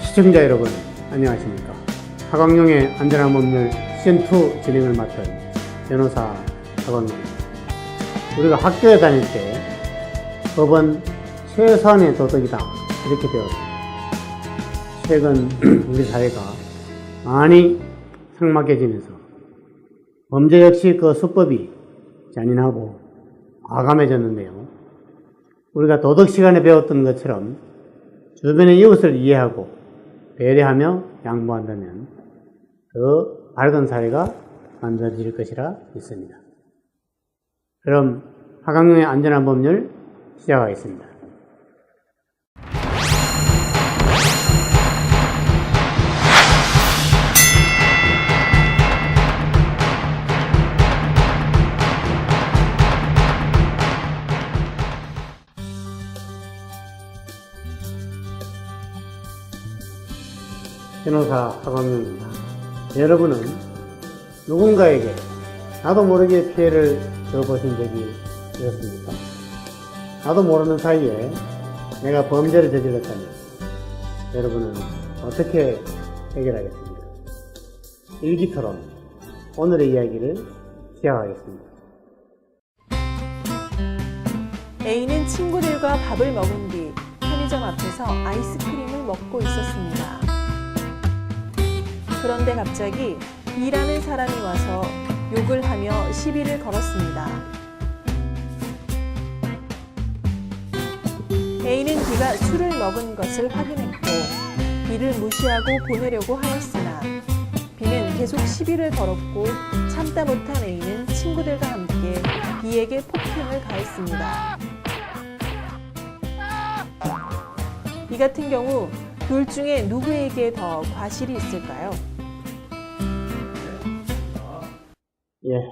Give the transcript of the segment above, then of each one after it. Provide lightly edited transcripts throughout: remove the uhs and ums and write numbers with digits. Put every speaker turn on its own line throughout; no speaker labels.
시청자 여러분, 안녕하십니까. 하광룡의 안전한 법률 시즌2 진행을 맡은 변호사 하광룡입니다. 우리가 학교에 다닐 때 법은 최소한의 도덕이다 이렇게 배웠습니다. 최근 우리 사회가 많이 삭막해지면서 범죄 역시 그 수법이 잔인하고 과감해졌는데요. 우리가 도덕 시간에 배웠던 것처럼 주변의 이웃을 이해하고 배려하며 양보한다면 더 밝은 사회가 만들어질 것이라 믿습니다. 그럼 하광룡의 안전한 법률 시작하겠습니다. 변호사 하광룡입니다. 여러분은 누군가에게 나도 모르게 피해를 줘보신 적이 있었습니까? 나도 모르는 사이에 내가 범죄를 저질렀다면 여러분은 어떻게 해결하겠습니까? 일기토론 오늘의 이야기를 시작하겠습니다.
A는 친구들과 밥을 먹은 뒤 편의점 앞에서 아이스크림을 먹고 있었습니다. 그런데 갑자기 B라는 사람이 와서 욕을 하며 시비를 걸었습니다. A는 B가 술을 먹은 것을 확인했고 B를 무시하고 보내려고 하였으나 B는 계속 시비를 걸었고 참다 못한 A는 친구들과 함께 B에게 폭행을 가했습니다. 이 같은 경우 둘 중에 누구에게 더 과실이 있을까요?
예,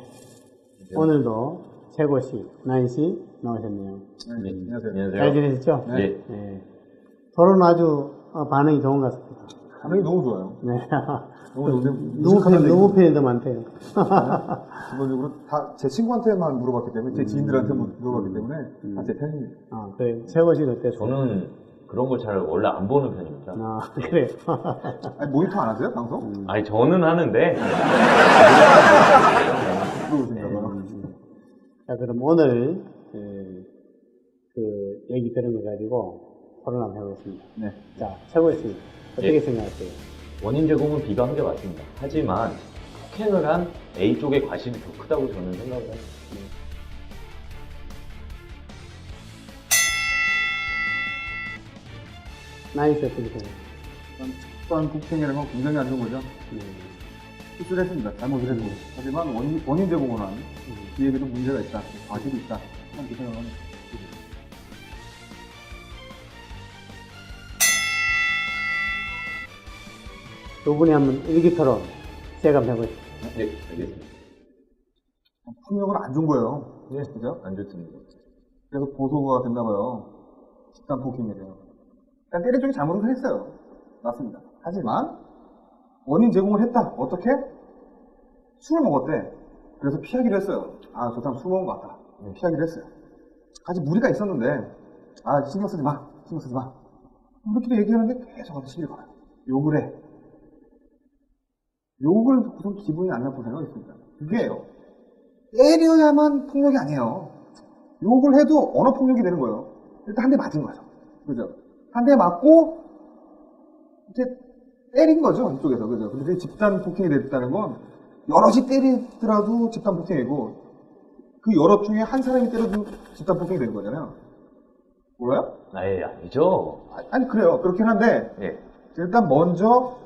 오늘도 최고씨, 나인씨 나오셨네요.
네, 안녕하세요.
잘 지내셨죠?
네.
네. 토론 아주 반응이 좋은 것 같습니다.
반응이 너무 좋아요.
네.
너무
누구 팬이 더 많대요.
기본적으로 다 제 친구한테만 물어봤기 때문에, 제 지인들한테 물어봤기 때문에 다 제 편입니다.
아, 그래. 최고씨는 어땠어요?
저는 그런 걸 잘 원래 안 보는 편입니다.
아, 그래요.
아니, 모니터 안 하세요? 방송?
아니, 저는 하는데.
자, 그럼 오늘 얘기 들은 거 가지고 토론 한번 해보겠습니다.
네.
자, 최고씨 어떻게
예.
생각하세요?
원인 제공은 B가 한 게 맞습니다. 하지만 폭행을 한 A 쪽의 과실이 더 크다고 저는 생각을 합니다.
나인씨 어떻게 생각해요?
특수한 폭행이라는 건 굉장히 안 좋은 거죠. 실수를 했습니다. 잘못을 했고. 하지만 원인 제공을 한 B에게도 문제가 있다. 과실이 있다. 이렇게 생각합니다.
두 분이 한번 일기토론 시작한번 해보시죠.
네, 알겠습니다.
폭력은 안 좋은 거예요. 네, 그죠?
안 좋습니다.
그래서 고소가 됐나 봐요. 집단 폭행이래요. 일단 때린 쪽이 잘못을 했어요. 맞습니다. 하지만 원인 제공을 했다. 어떻게? 술을 먹었대. 그래서 피하기로 했어요. 아, 저 사람 술 먹은 것 같다. 피하기로 했어요. 아직 무리가 있었는데, 아, 신경 쓰지 마. 신경 쓰지 마. 이렇게 얘기하는데 계속 와서 시비를 걸어요. 욕을 해. 욕을 듣고선 기분이 안 나쁜 생각이 있습니다. 그게요. 때려야만 폭력이 아니에요. 욕을 해도 언어 폭력이 되는 거예요. 일단 한 대 맞은 거죠. 그죠? 한 대 맞고, 이렇게 때린 거죠. 이쪽에서. 그죠? 근데 집단 폭행이 됐다는 건, 여럿이 때리더라도 집단 폭행이고, 그 여럿 중에 한 사람이 때려도 집단 폭행이 되는 거잖아요. 몰라요?
아예 아니죠.
아니, 그래요. 그렇긴 한데,
예.
일단 먼저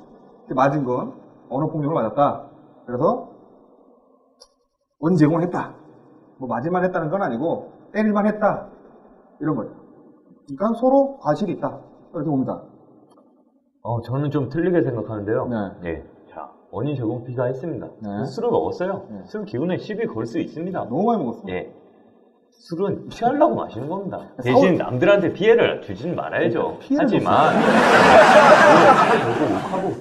맞은 건 언어 폭력을 맞았다. 그래서 원인 제공을 했다. 뭐 맞을만 했다는 건 아니고 때릴만 했다. 이런 거죠. 그러니까 서로 과실이 있다. 이렇게 봅니다.
저는 좀 틀리게 생각하는데요.
네.
예. 자, 원인 제공 B가 했습니다.
네.
술을 먹었어요.
네.
술 기운에 시비 걸 수 있습니다.
너무 많이 먹었어.
예. 술은 취하려고 마시는 겁니다. 대신 남들한테 피해를 주지는 말아야죠. 하지만 결국 욕하고.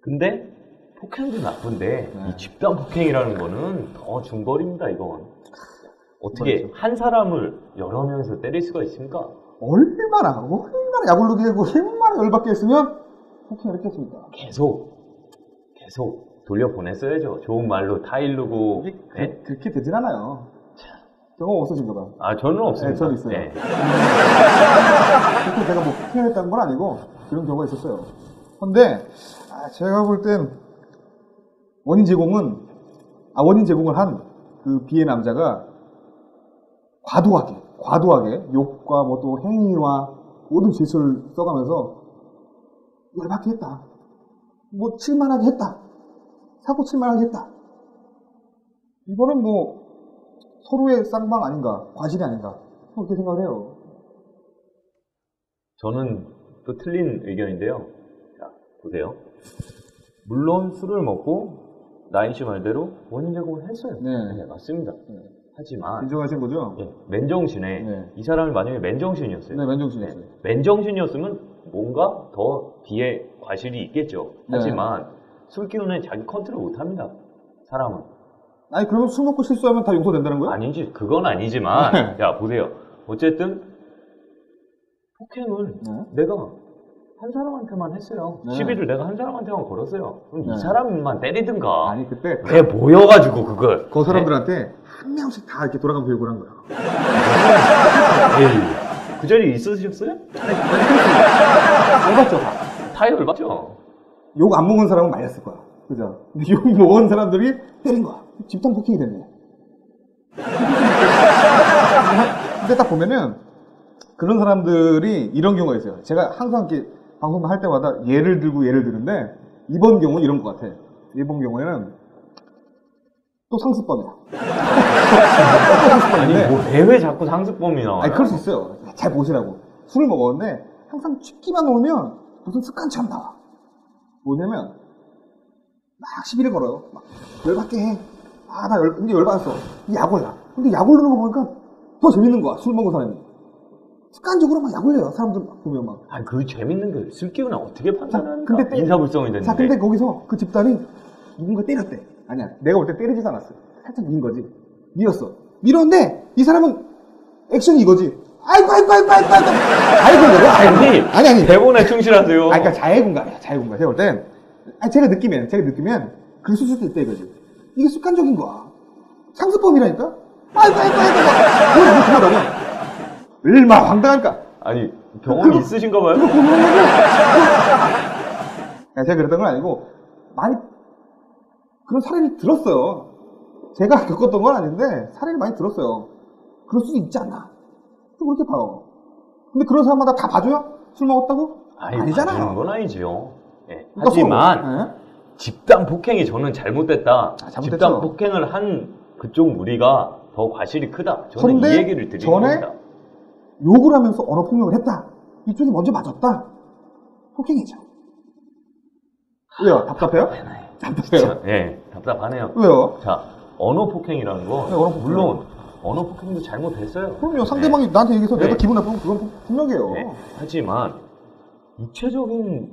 근데 폭행도 나쁜데 이 집단 폭행이라는 거는 더 중벌입니다. 이건 어떻게 한 사람을 여러 명에서 때릴 수가 있습니까?
얼마나 약올르게 되고 얼마나 열받게 했으면 폭행을 했겠습니까?
계속 돌려보냈어야죠. 좋은 말로 타일르고. 네?
그렇게 되진 않아요. 경험 없으신 거다.
아, 저는 없습니다.
네, 저는 있어요.
네.
그렇게 제가 뭐 폭행했다는 건 아니고 그런 경우가 있었어요. 근데 제가 볼 땐 원인 제공을 한 그 B의 남자가 과도하게 욕과 뭐 또 행위와 모든 제스처를 써가면서 열받게 했다. 뭐 칠만하게 했다. 사고 칠만하게 했다. 이거는 뭐 서로의 쌍방 아닌가, 과실이 아닌가 그렇게 생각을 해요.
저는 또 틀린 의견인데요. 자, 보세요. 물론 술을 먹고 나인 씨 말대로 원인 제공을 했어요.
네.
맞습니다. 하지만
인정하신 거죠?
맨정신에
네.
이 사람이 만약에 맨정신이었어요.
네, 맨정신이었어요.
맨정신이었으면 뭔가 더 뒤에 과실이 있겠죠.
네.
하지만 술 기운에 자기 컨트롤 못합니다. 사람은.
아니 그러면 술 먹고 실수하면 다 용서된다는 거야?
아니지, 그건 아니지만,
네.
야, 보세요. 어쨌든, 폭행을 내가 한 사람한테만 했어요.
네.
시비를 내가 한 사람한테만 걸었어요. 그럼
네.
이 사람만 때리든가.
아니 그때
왜 모여가지고 그걸.
그 사람들한테 한 명씩 다 이렇게 돌아가면 교육을 한 거야.
에이, 그 자리에 있으셨어요?
열받죠 다.
다 열받죠.
욕 안 먹은 사람은 말렸을 거야. 그죠? 근데 욕 먹은 사람들이 때린 거야. 집단 폭행이 됐네. 근데 딱 보면은 그런 사람들이 이런 경우가 있어요. 제가 항상 이렇게 방송을 할 때마다 예를 드는데 이번 경우는 이런 것 같아. 이번 경우에는 또 상습범이야.
아니, 뭐, 왜 자꾸 상습범이 나와요?
아니, 그럴 수 있어요. 잘 보시라고. 술을 먹었는데 항상 취기만 오면 무슨 습관처럼 나와. 뭐냐면 막 시비를 걸어요. 막 열받게 해. 근데 열받았어. 근데 약 올라. 근데 약 올리는 거 보니까 더 재밌는 거야. 술 먹은 사람이. 습관적으로 막 약 올려요. 사람들 막 보면 막.
아니, 그 재밌는 게 술 기운을 어떻게 판단하는가?
근데
인사불성이 됐는데.
자, 근데 거기서 그 집단이 누군가 때렸대. 아니야. 내가 볼 때 때리지도 않았어. 살짝 밀은 거지. 밀었어. 밀었는데 이 사람은 액션이 이거지. 아이고. 아니.
대본에 충실하세요.
그러니까 자해군가야. 제가 볼 땐. 제가 느끼면 그럴 수도 있다 이거지. 이게 습관적인 거야. 상습범이라니까? 아이고. 얼마나 황당할까?
아니, 경험이 있으신가 봐요?
그거 보는 거고. 제가 그랬던 건 아니고, 많이, 그런 사례를 들었어요. 제가 겪었던 건 아닌데, 사례를 많이 들었어요. 그럴 수도 있지 않나. 또 그렇게 봐요. 근데 그런 사람마다 다 봐줘요? 술 먹었다고? 아니잖아요.
봐주는 건 아니지요. 네.
그러니까
하지만, 집단 폭행이 저는 잘못됐다.
잘못됐죠.
집단 폭행을 한 그쪽 무리가 더 과실이 크다. 저는 이
그런데
얘기를 드리는
전에
겁니다.
욕을 하면서 언어폭력을 했다. 이쪽이 먼저 맞았다. 폭행이죠. 왜요? 답답해요? 답답해요?
네, 답답하네요.
왜요?
자, 언어 폭행이라는 거,
네, 언어 폭행.
물론 언어 폭행도 잘못했어요.
그럼요. 상대방이 나한테 얘기해서
네.
내가 기분 나쁘면 그건 분명해요.
네. 하지만 육체적인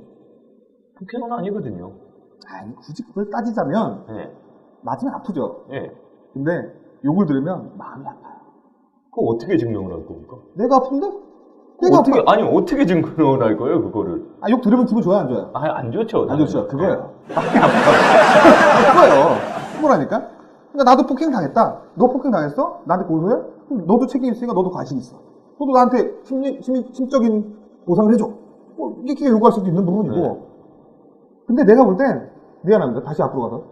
폭행은 아니거든요.
아니, 굳이 그걸 따지자면
네.
맞으면 아프죠.
네.
근데 욕을 들으면 마음이 아파요.
그거 어떻게 증명을 할 겁니까?
내가 아픈데? 내가
어떻게,
아파.
아니, 어떻게 증명을 할 거예요, 그거를?
욕 들으면 기분 좋아요, 안 좋아요?
안 좋죠.
안 좋죠. 그거예요. 마음이 아파요. 그거예요. 그거라니까? 그러니까 나도 폭행 당했다. 너 폭행 당했어? 나한테 고소해? 그럼 너도 책임 있으니까 너도 과실 있어. 너도 나한테 심적인 보상을 해줘. 뭐 이렇게 요구할 수도 있는 부분이고.
네.
근데 내가 볼 땐 미안합니다. 다시 앞으로 가서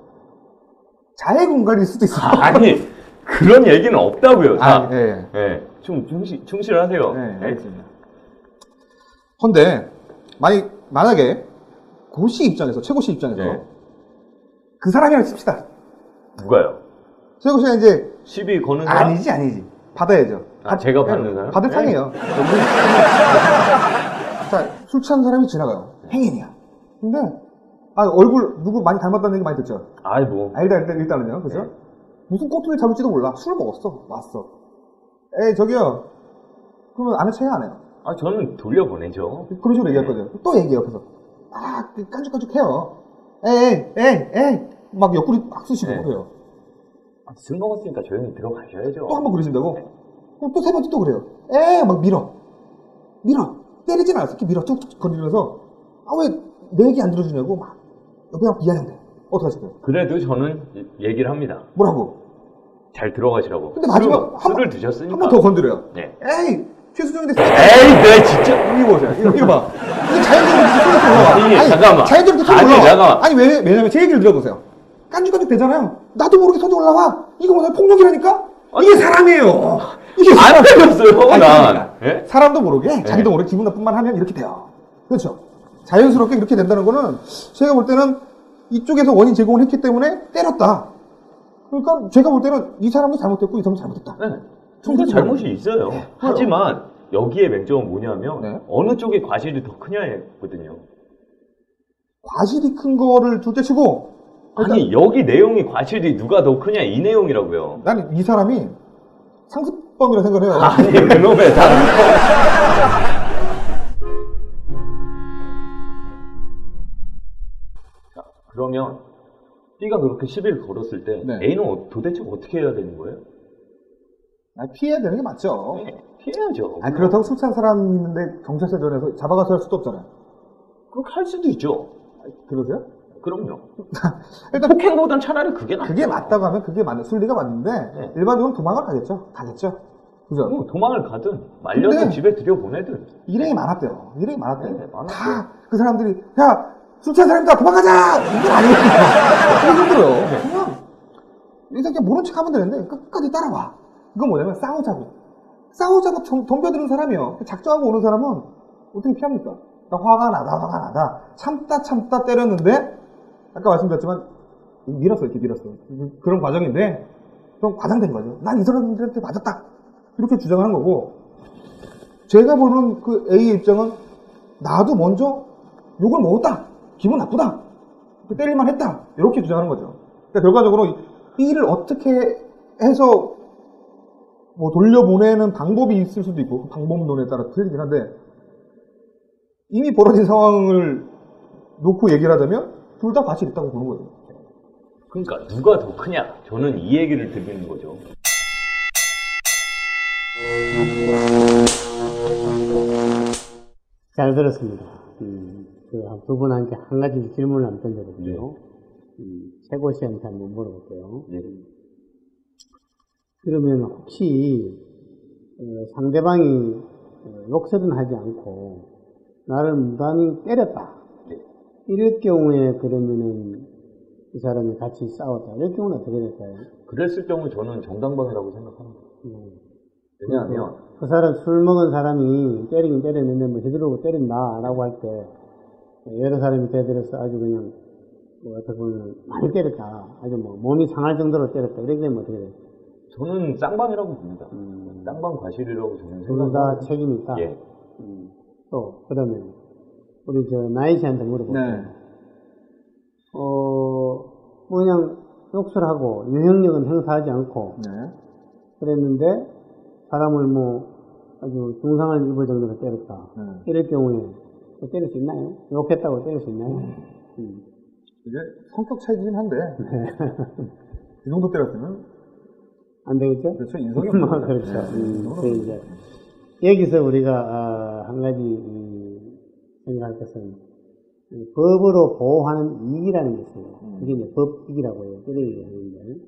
자해공갈일 수도 있어.
아니, 그런 얘기는 없다고요. 자,
예.
네. 좀 충실하세요.
네, 알겠습니다. 근데 만약에 고씨 입장에서 최고씨 입장에서
네.
그 사람이랑 칩시다.
누가요?
최고씨가 이제
시비 거는 사람?
아니지 받아야죠.
제가 받는 사람?
받을
네.
상이에요. 자, 술 취한 사람이 지나가요. 행인이야. 근데 얼굴 누구 많이 닮았다는 얘기 많이 듣죠.
아이 뭐.
일단은요, 그죠?
네.
무슨 꼬투리 잡을지도 몰라. 술을 먹었어. 왔어. 에이, 저기요. 그러면 안 해, 체해 안 해요?
아, 저는 돌려보내죠.
그런 식으로 얘기할 거죠. 또 얘기해요, 옆에서. 깐죽깐죽 해요. 에이. 막 옆구리 막 쓰시고
네.
그래요.
아, 술 먹었으니까 조용히 들어가셔야죠.
또 한 번 그러신다고? 그럼 또 세 번째 또 그래요. 막 밀어. 때리진 않았어. 이렇게 밀어. 툭툭 건드리면서, 왜 내 얘기 안 들어주냐고, 막, 옆에 막 비아냥대. 어떡하실까요?
그래도 저는 얘기를 합니다.
뭐라고?
잘 들어가시라고.
근데 마지막
술을 드셨으니까.
한 번 더 건드려요.
네.
에이, 최수정인데.
에이, 네, 진짜.
이거 보세요. 이거 봐. 이게 자연적으로 소리가 올라와.
아니, 잠깐만.
자연적으로 소리
아니,
올라와.
잠깐만.
아니, 왜냐면 제 얘기를 들어보세요. 깐죽깐죽 되잖아요. 나도 모르게 소리 올라와. 이거 뭐냐, 폭력이라니까? 이게 사람이에요. 이게
안 때렸어요,
아니,
난.
그러니까.
예?
사람도 모르게, 자기도 모르게 기분 나쁜 말 하면 이렇게 돼요. 그렇죠. 자연스럽게 이렇게 된다는 거는 제가 볼 때는 이쪽에서 원인 제공을 했기 때문에 때렸다. 그러니까 제가 볼 때는 이 사람도 잘못됐고 이 사람도 잘못됐다.
네. 둘다 잘못이 있어요.
네.
하지만 여기에 맹점은 뭐냐면
네.
어느 쪽의 과실이 더 크냐거든요.
과실이 큰 거를 둘째치고
아니, 여기 내용이 과실이 누가 더 크냐 이 내용이라고요.
나는 이 사람이 상습범이라 생각을 해요.
아니, 그놈의 다. 자, 그러면 B가 그렇게 시비를 걸었을 때
네.
A는 도대체 어떻게 해야 되는 거예요?
피해야 되는 게 맞죠.
네, 피해야죠.
그렇다고 술 취한 사람이 있는데 경찰서 전에서 잡아가서 할 수도 없잖아요.
그렇게 할 수도 있죠.
그러세요?
그럼요.
일단
폭행보단 차라리 그게 낫죠.
그게 맞다고 하면 그게 맞는 순리가 맞는데
네.
일반적으로 도망을 가겠죠. 그죠?
뭐 도망을 가든 말려서
근데-
집에 들여보내든.
일행이 많았대요. 일행이 많았대요.
네, 많았대요.
다 그 사람들이 야 술 취한 사람이다 도망가자 이건 아니거든요. 힘들어요. 그냥 이렇게 모른 척 하면 되는데 끝까지 따라와. 이건 뭐냐면 싸우자고 덤벼드는 사람이요. 작정하고 오는 사람은 어떻게 피합니까? 화가 나다 참다 때렸는데 아까 말씀드렸지만 이렇게 밀었어. 그런 과정인데 좀 과장된 거죠. 난 이 사람들한테 맞았다 이렇게 주장하는 거고, 제가 보는 그 A의 입장은 나도 먼저 욕을 먹었다, 기분 나쁘다, 때릴만 했다 이렇게 주장하는 거죠. 그러니까 결과적으로 B를 어떻게 해서 뭐 돌려보내는 방법이 있을 수도 있고 그 방법론에 따라 틀리긴 한데, 이미 벌어진 상황을 놓고 얘기를 하자면 둘 다 과실이 있다고 보는 거예요.
그러니까 누가 더 크냐? 저는 이 얘기를 드리는 거죠.
잘 들었습니다. 두 분한테 한 가지 질문을 한번 던져볼게요. 최고 씨한테 한번 물어볼게요.
네.
그러면 혹시 상대방이 욕설은 하지 않고 나를 무단히 때렸다,
네.
이럴 경우에 그러면은 이 사람이 같이 싸웠다, 이럴 경우는 어떻게 될까요?
그랬을 경우 저는 정당방위라고 생각합니다. 왜냐하면
그 사람, 술 먹은 사람이 때리긴 때렸는데 뭐 휘두르고 때린다 라고 할 때 여러 사람이 대들어서 아주 그냥 뭐 어떻게 보면 많이 때렸다, 아주 뭐 몸이 상할 정도로 때렸다, 이렇게 되면 어떻게 돼요?
저는 쌍방이라고 봅니다. 쌍방 과실이라고 저는
둘 다
생각합니다.
책임이 있다.
예.
또 그러면 우리 저 나이 씨한테 물어볼게요.
네.
뭐 그냥 욕설하고 유형력은 행사하지 않고
네.
그랬는데 사람을 뭐 아주 중상을 입을 정도로 때렸다, 이럴 경우에 때릴 수 있나요? 욕했다고 때릴 수 있나요?
이게 성격 차이긴 한데 이 정도 때렸으면
안 되겠죠?
그렇죠. 인성이
뭐,
없는
그렇죠.
거죠.
그래서 이제 여기서 우리가 한 가지 생각할 것은 법으로 보호하는 이익이라는 게 있어요. 그게 이제 법익이라고 해요. 때리기 하는데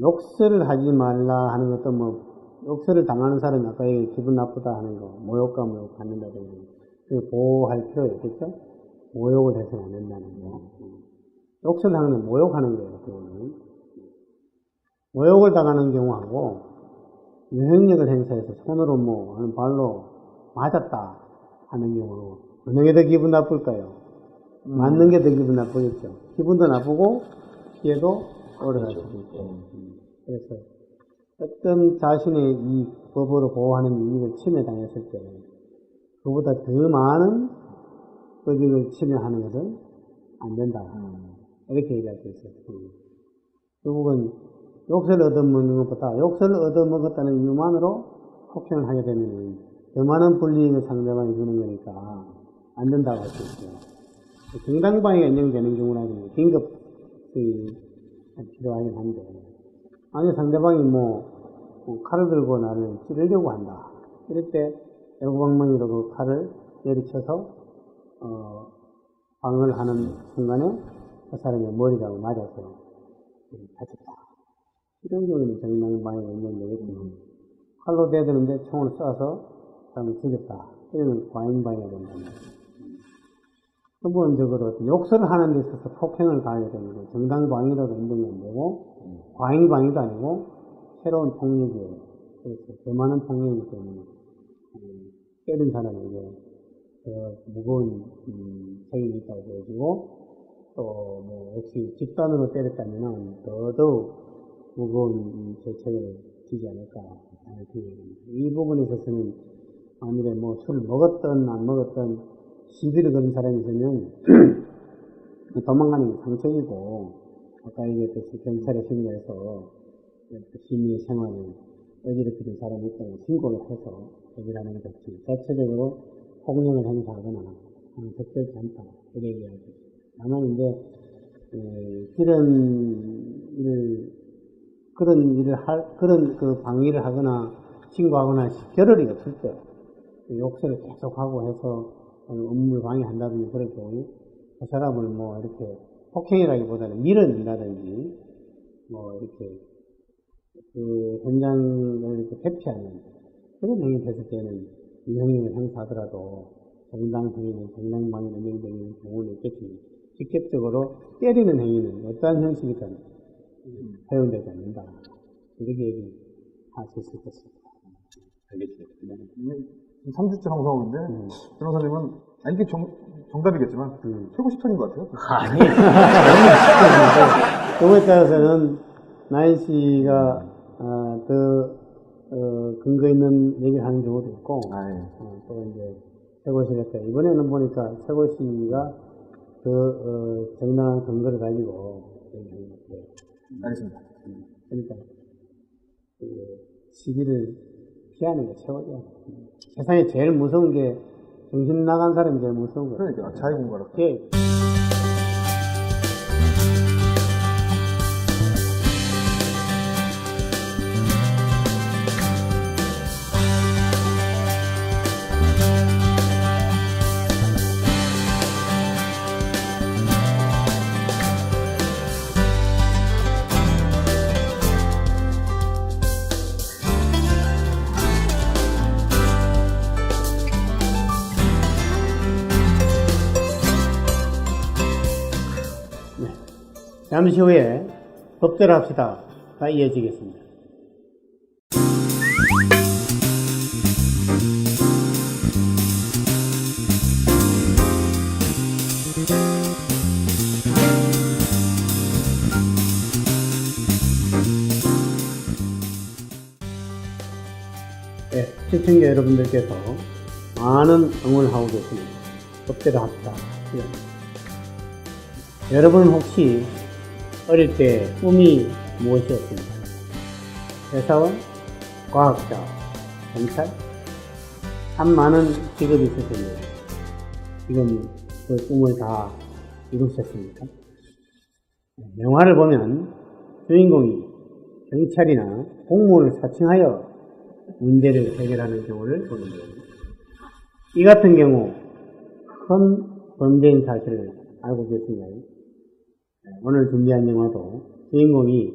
욕설을 하지 말라 하는 것도 뭐 욕설을 당하는 사람이 아까 얘기 기분 나쁘다 하는 거, 모욕과 모욕 받는다든지 그 보호할 필요가 있겠죠? 모욕을 해서는 안 된다는 거. 욕설을 하는 건 모욕하는 거예요. 그거는. 모욕을 당하는 경우하고 유형력을 행사해서 손으로 뭐 하는 발로 맞았다 하는 경우 어느 게 더 기분 나쁠까요? 맞는 게 더 기분 나쁘겠죠. 기분도 나쁘고 피해도 오래 갈 수도 있고. 그래서 어떤 자신의 이 법으로 보호하는 이익을 침해당했을 때 그보다 더 많은 법익을 침해하는 것은 안 된다, 이렇게 얘기할 수 있어요. 결국은 욕설을 얻어먹는 것보다 욕설을 얻어먹었다는 이유만으로 폭행을 하게 되면 더 많은 불이익을 상대방이 주는 거니까 안 된다고 할 수 있어요. 정당방위가 인정되는 경우라면 긴급 필요하긴 한데, 아니 상대방이 칼을 들고 나를 찌르려고 한다. 이럴 때 애고방망이로 그 칼을 내리쳐서 방어를 하는 순간에 그 사람의 머리가 맞아서 다쳤다. 이런 경우는 정당방위가 인정되겠지만 칼로 대드는데 총을 쏴서 사람을 죽였다. 이런 과잉방위가 된다. 기본적으로 욕설을 하는 데 있어서 폭행을 가하게 되는 거 정당방위로도 인정이 안 되고 과잉방위도 아니고 새로운 폭력이에요. 그래서 더 많은 폭력이기 때문에 때린 사람에게 더 무거운 책임이 있다고 보여지고 또 역시 집단으로 때렸다면 더더욱 무거운 죄책을 지지 않을까 하는 생각이 듭니다. 이 부분에 있어서는 만일에 술을 먹었든 안 먹었든 시비를 거는 사람이 있으면 도망가는 게 상책이고, 아까 얘기했듯이 경찰에 신고해서 시민의 생활을 어지럽히는 사람이 있다고 신고를 해서 해결하는 게 좋지. 자체적으로 폭력을 행사하거나 하는 적절치 않다. 이렇게 얘기하죠. 다만 이제 그런 그 방위를 하거나 신고하거나 겨를이 없을 때 욕설을 계속하고 해서 업무를 방해한다든지 그럴 경우에 그 사람을 이렇게 폭행이라기보다는 밀어낸다든지 이렇게 그 현장을 이렇게 회피하는 그런 행위 됐을 때는 유형력을 행사하더라도 정당행위는 정당방위 인정되는 경우는 있겠지만 직접적으로 때리는 행위는 어떠한 형식이든 허용되지 않는다. 이렇게 얘기할 수 있을 것입니다.
알겠습니다. 3주째 방송하고 있는데, 변호사님은, 이게 정답이겠지만, 최고 10편인 것 같아요.
아니.
경우에 따라서는 나인 씨가 더 근거 있는 얘기를 하는 경우도 있고, 또 이제 최고 씨가 이번에는 보니까 최고 씨가 더 정당한 근거를 가지고 얘기하는 것 같아요.
알겠습니다.
그러니까 시비를 피하는 게 최고죠. 세상에 제일 무서운 게 정신 나간 사람이 제일 무서운 거예요.
그러니까 자유공갈을.
예. 잠시 후에 법대로 합시다가 이어지겠습니다. 네, 시청자 여러분들께서 많은 응원을 하고 계십니다. 법대로 합시다. 여러분은 혹시 어릴 때 꿈이 무엇이었습니까? 회사원, 과학자, 경찰? 참 많은 직업이 있을 텐데 지금 그 꿈을 다 이루셨습니까? 영화를 보면 주인공이 경찰이나 공무원을 사칭하여 문제를 해결하는 경우를 보는데요. 이 같은 경우 큰 범죄인 사실을 알고 계신가요? 오늘 준비한 영화도 주인공이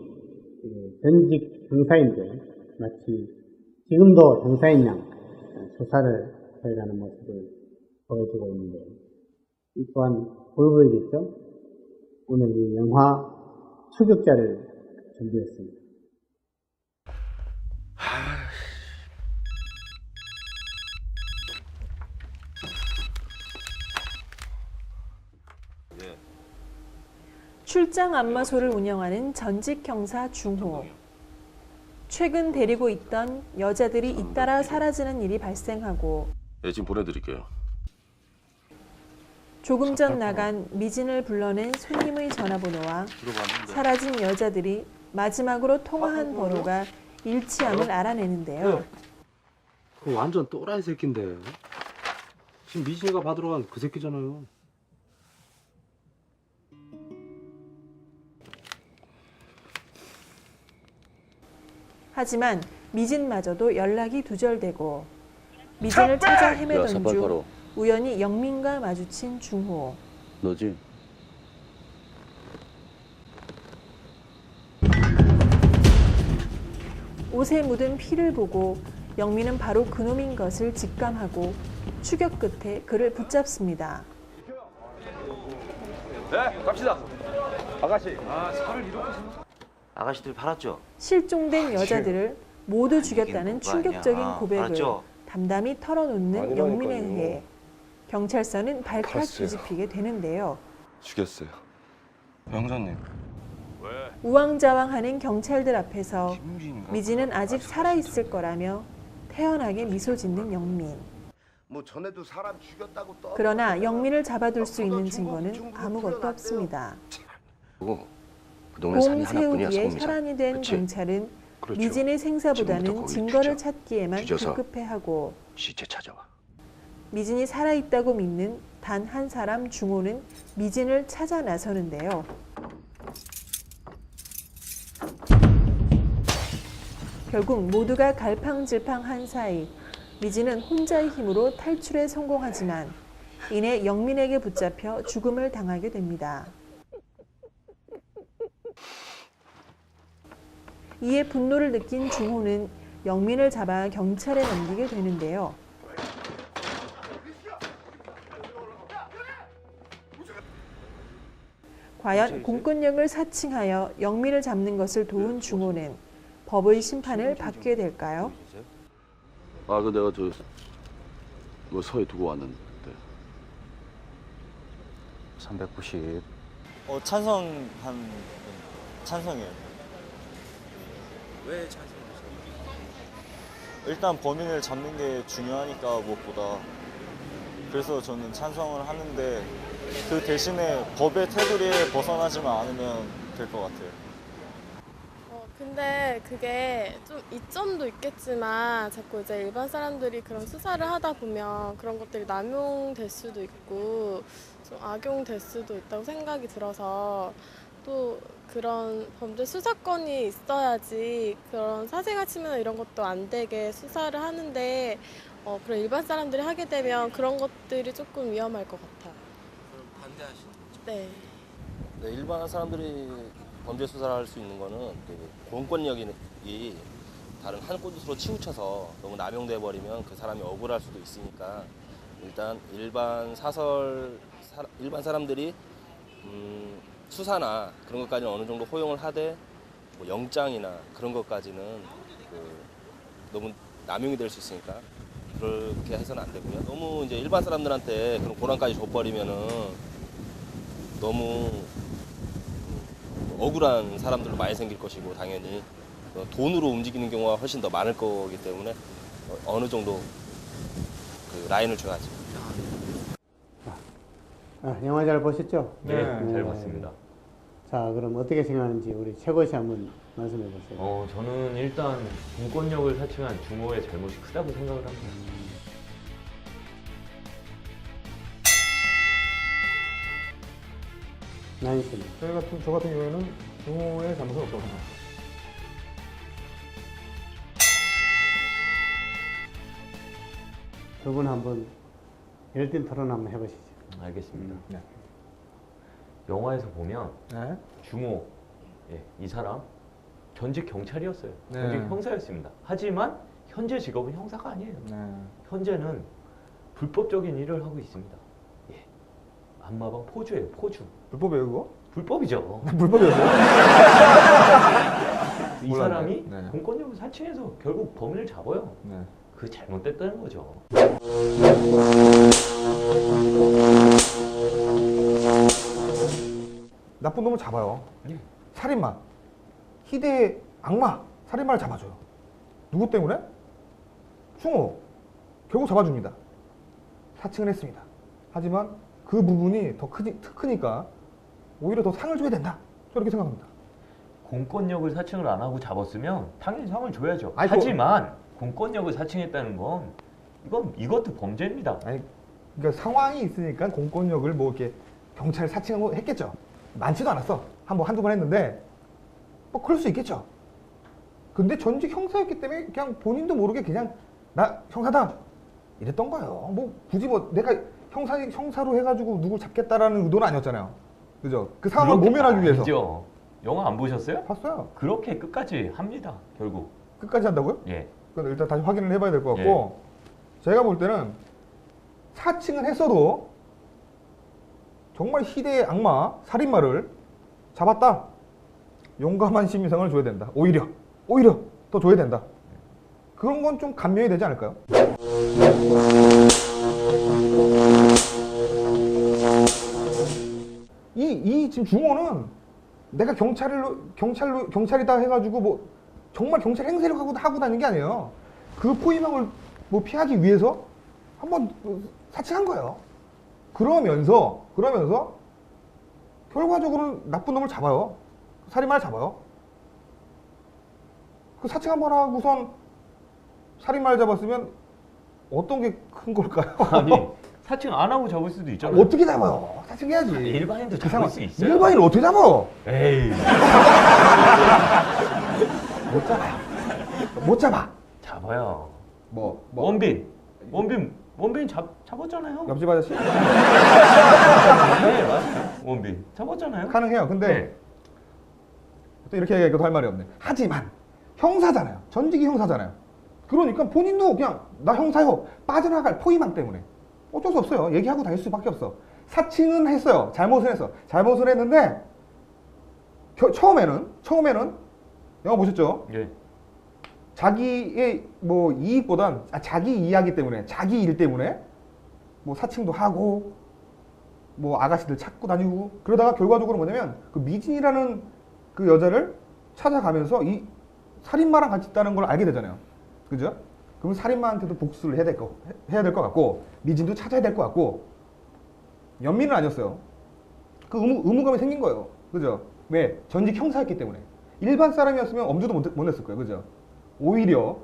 전직 경사인데 마치 지금도 경사인 양 수사를 해가는 모습을 보여주고 있는데 이 또한 보여보이겠죠? 오늘 이 영화 추격자를 준비했습니다.
출장 안마소를 운영하는 전직 경사 중호. 최근 데리고 있던 여자들이 잇따라 사라지는 일이 발생하고
예, 지금 보내드릴게요.
조금 전 나간 미진을 불러낸 손님의 전화번호와 사라진 여자들이 마지막으로 통화한 번호가 일치함을 알아내는데요.
그거 완전 또라이 새끼인데. 지금 미진이가 받으러 간 그 새끼잖아요.
하지만 미진마저도 연락이 두절되고 미진을 찾아 헤매던 중 우연히 영민과 마주친 중호.
너지?
옷에 묻은 피를 보고 영민은 바로 그놈인 것을 직감하고 추격 끝에 그를 붙잡습니다.
네, 갑시다. 아가씨.
아가씨들 팔았죠?
실종된 여자들을 모두 죽였다는
이게 뭐가
충격적인
아니야.
고백을
알았죠?
담담히 털어놓는 영민에 의해 경찰서는 발칵
갔어요.
뒤집히게 되는데요.
죽였어요. 형사님.
우왕좌왕하는 경찰들 앞에서
김진인가?
미진은 아직 살아있을 거라며 태연하게 미소 짓는 영민.
뭐 전에도 사람 죽였다고 떠.
그러나 영민을 잡아둘 수 있는 증거는 아무것도 없습니다.
그 동네 산이 하나뿐이야,
곰새우기에
섬이사.
혈안이 된
그치?
경찰은
그렇죠.
미진의 생사보다는
지금부터
증거를
거기
찾기에만
뒤져서.
급급해하고
시체 찾아와.
미진이 살아있다고 믿는 단 한 사람 중호는 미진을 찾아 나서는데요. 결국 모두가 갈팡질팡한 사이 미진은 혼자의 힘으로 탈출에 성공하지만 이내 영민에게 붙잡혀 죽음을 당하게 됩니다. 이에 분노를 느낀 중호는 영민을 잡아 경찰에 넘기게 되는데요. 과연 공권력을 사칭하여 영민을 잡는 것을 도운 중호는 법의 심판을 받게 될까요?
아, 그 내가 뭐 서에 두고 왔는데.
390.
찬성이에요. 왜 찬성이세요? 일단 범인을 잡는 게 중요하니까 무엇보다. 그래서 저는 찬성을 하는데 그 대신에 법의 테두리에 벗어나지만 않으면 될 것 같아요.
근데 그게 좀 이점도 있겠지만 자꾸 이제 일반 사람들이 그런 수사를 하다 보면 그런 것들이 남용될 수도 있고 좀 악용될 수도 있다고 생각이 들어서 또 그런 범죄 수사권이 있어야지 그런 사생활 침해나 이런 것도 안 되게 수사를 하는데 그런 일반 사람들이 하게 되면 그런 것들이 조금 위험할 것 같아요.
그럼 반대하시는 거죠?
네.
네, 일반 사람들이 범죄 수사를 할 수 있는 거는 공권력이 다른 한 곳으로 치우쳐서 너무 남용돼 버리면 그 사람이 억울할 수도 있으니까 일단 일반 사람들이 수사나 그런 것까지는 어느 정도 허용을 하되 뭐 영장이나 그런 것까지는 너무 남용이 될 수 있으니까 그렇게 해서는 안 되고요. 너무 이제 일반 사람들한테 그런 권한까지 줘버리면은 너무 억울한 사람들도 많이 생길 것이고 당연히 돈으로 움직이는 경우가 훨씬 더 많을 거기 때문에 어느 정도 그 라인을 줘야죠.
영화 잘 보셨죠?
네, 잘 봤습니다.
자, 그럼 어떻게 생각하는지 우리 최고 씨 한번 말씀해 보세요.
저는 일단 공권력을 사칭한 중호의 잘못이 크다고 생각을 합니다.
나인 씨는?
저 같은 경우에는 중호의 잘못은 없다고 생각합니다.
두 분 한번 열띤 토론 한번 해보시죠.
알겠습니다.
네.
영화에서 보면
네.
중호, 이 사람 전직 경찰이었어요.
네.
전직 형사였습니다. 하지만 현재 직업은 형사가 아니에요.
네.
현재는 불법적인 일을 하고 있습니다. 안마방 포주예요, 포주.
불법이에요, 그거?
불법이죠.
불법이었어요?
이
몰랐네.
사람이
네.
공권력을 사칭해서 결국 범인을 잡아요.
네.
그 잘못됐다는 거죠.
나쁜 놈을 잡아요.
네.
살인마. 희대의 악마. 살인마를 잡아줘요. 누구 때문에? 충호. 결국 잡아줍니다. 사칭을 했습니다. 하지만 그 부분이 더 크니까 오히려 더 상을 줘야 된다. 저렇게 생각합니다.
공권력을 사칭을 안 하고 잡았으면 당연히 상을 줘야죠.
아니,
하지만 공권력을 사칭했다는 건 이것도 범죄입니다.
아니, 그러니까 상황이 있으니까 공권력을 뭐 이렇게 경찰 사칭하고 했겠죠. 많지도 않았어. 한두 번 했는데 뭐 그럴 수 있겠죠. 근데 전직 형사였기 때문에 그냥 본인도 모르게 그냥 나 형사다 이랬던 거예요. 뭐 굳이 뭐 내가 형사로 해가지고 누구 잡겠다라는 의도는 아니었잖아요. 그죠? 그 상황을 모면하기 위해서.
아니죠. 영화 안 보셨어요?
봤어요.
그렇게 끝까지 합니다. 결국.
끝까지 한다고요?
예.
그건 일단 다시 확인을 해봐야 될 것 같고 제가 볼 때는 사칭을 했어도 정말 희대의 악마 살인마를 잡았다. 용감한 시민상을 줘야 된다. 오히려 더 줘야 된다. 그런 건 좀 감면이 되지 않을까요? 이 지금 중호는 내가 경찰이다 해가지고 뭐 정말 경찰 행세를 하고 다니는 게 아니에요. 그 포위망을 뭐 피하기 위해서 한번 사칭한 거예요. 그러면서 결과적으로는 나쁜 놈을 잡아요. 살인마를 잡아요. 그 사칭 한번 하고선 살인마를 잡았으면 어떤 게 큰 걸까요?
아니 사칭 안 하고 잡을 수도 있잖아요.
어떻게 잡아요? 사칭해야지.
일반인도 잡을 수 있어요.
일반인을 어떻게 잡아?
에이.
못 잡아.
잡아요.
뭐?
원빈 잡았잖아요.
옆집 아저씨?
네, 맞아요. 원빈 잡았잖아요.
가능해요. 근데 또 이렇게 얘기하니까 할 말이 없네. 하지만 형사잖아요. 전직이 형사잖아요. 그러니까 본인도 그냥 나 형사요 빠져나갈 포위망 때문에 어쩔 수 없어요. 얘기하고 다닐 수밖에 없어. 사칭은 했어요. 잘못을 했는데 처음에는 영화 보셨죠?
예.
자기의 뭐 이익보단 자기 이야기 때문에 자기 일 때문에 뭐 사칭도 하고 뭐 아가씨들 찾고 다니고 그러다가 결과적으로 뭐냐면 그 미진이라는 그 여자를 찾아가면서 이 살인마랑 같이 있다는 걸 알게 되잖아요. 그죠? 그럼 살인마한테도 복수를 해야 될 것 같고 미진도 찾아야 될 것 같고 연민은 아니었어요. 그 의무감이 생긴 거예요. 그죠? 왜? 전직 형사였기 때문에. 일반 사람이었으면 엄두도 못 냈을 거예요. 그죠? 오히려